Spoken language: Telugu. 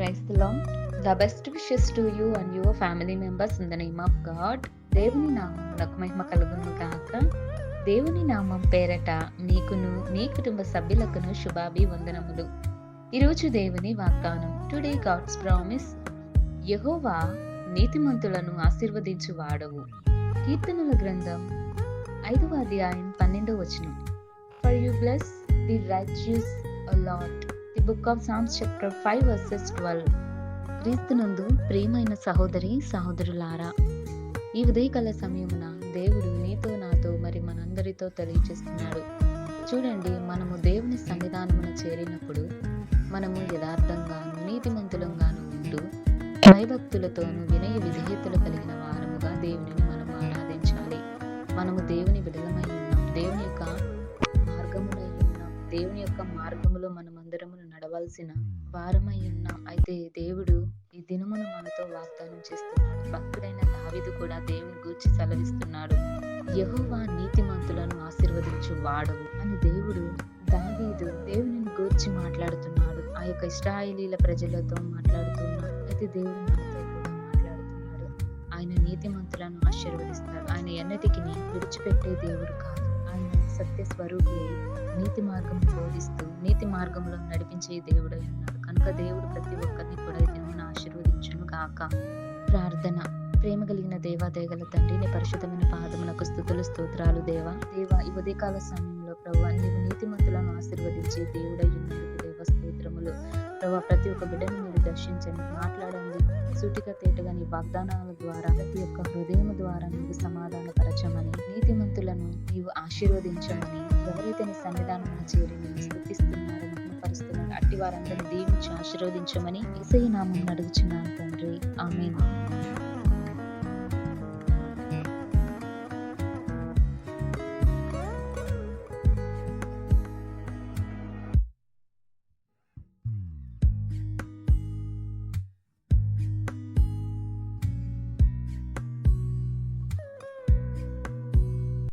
Praise the Lord. The best wishes to you and your family members in the name of God. దేవుని నామమునకు మహిమ కలుగును గాక. దేవుని నామం పేరట నీకును నీ కుటుంబ సభ్యులకును శుభాభివందనములు. ఈరోజు దేవుని వాగ్దానం. Today God's promise. యెహోవా నీతిమంతులను ఆశీర్వదించు వాడవు. కీర్తనల గ్రంథం 5వ అధ్యాయం 12వ వచనం. For you bless the righteous a lot. The book of Psalms chapter 5 verses 12. క్రీస్తునందు ప్రియమైన సహోదరి సహోదరులారా, ఈ ఉదయకాల సమయమున దేవుడు నీతో నాతో మరి మనందరితో తెలియజేస్తున్నాడు. చూడండి, మనము దేవుని సన్నిధానమున చేరినప్పుడు మనము యథార్థంగాను నీతిమంతులంగాను ఉంటూ భయభక్తులతోనూ వినయ విధేయతలు కలిగిన వారముగా దేవునిని మనము ఆరాధించాలి. మనము దేవుని బిడలమై ఉన్నాం, దేవుని యొక్క మార్గమునై ఉన్నాం, దేవుని యొక్క మార్గములో మనమందరమును నడవలసిన వారమై ఉన్నాం. అయితే దేవుడు ఈ దినమున మనతో వాగ్దానం చేస్తున్నాడు. భక్తుడైన దావీదు కూడా దేవుని గూర్చి సెలవిస్తున్నాడు. యెహోవా నీతిమంతులను ఆశీర్వదించు వాడవు అని దావీదు దేవుని గూర్చి మాట్లాడుతున్నాడు. ఆ యొక్క ఇశ్రాయేలీల ప్రజలతో మాట్లాడుతున్నాడు. అయితే దేవుడు మనతో కూడా మాట్లాడుతున్నాడు. ఆయన నీతిమంతులను ఆశీర్వదిస్తాడు. ఆయన ఎన్నటికి విడిచిపెట్టే దేవుడు కాదు. ఆయన సత్య స్వరూపి, నీతి మార్గం బోధిస్తూ నీతి మార్గంలో నడిపించే దేవుడై ఉన్నాడు. కనుక దేవుడు ప్రతి ఒక్కరిని కూడా ఈ దినమున ఆశీర్వదించును గాక. ప్రార్థన. ప్రేమ కలిగిన దేవాదేగల తండ్రి, నీ పరిశుద్ధమైన పాదములకు స్తుతులు స్తోత్రాలు. దేవా ఈ ఉదయకాల సమయంలో ప్రభువా, నీవు నీతిమంతులను ఆశీర్వదించే దేవుడై ఉన్నందుకు దేవ స్తోత్రములు. ప్రభువా, ప్రతి ఒక్క బిడ్డను మీరు దర్శించండి, మాట్లాడండి. సూటిగా తేటగా నీ వాగ్దానాల ద్వారా ప్రతి ఒక్క హృదయం ద్వారా నీవు సమాధానపరచమని, నీతిమంతులను నీవు ఆశీర్వదించమని, ఎవరైతే నీ సన్నిధానం చేరి నేను స్తుతిస్తున్నారో మహిమపరుస్తున్నారో అట్టి వారందరినీ దీవించి ఆశీర్వదించమని యేసయ్య నామమున అడుగుచున్నాను తండ్రి. ఆమేన్.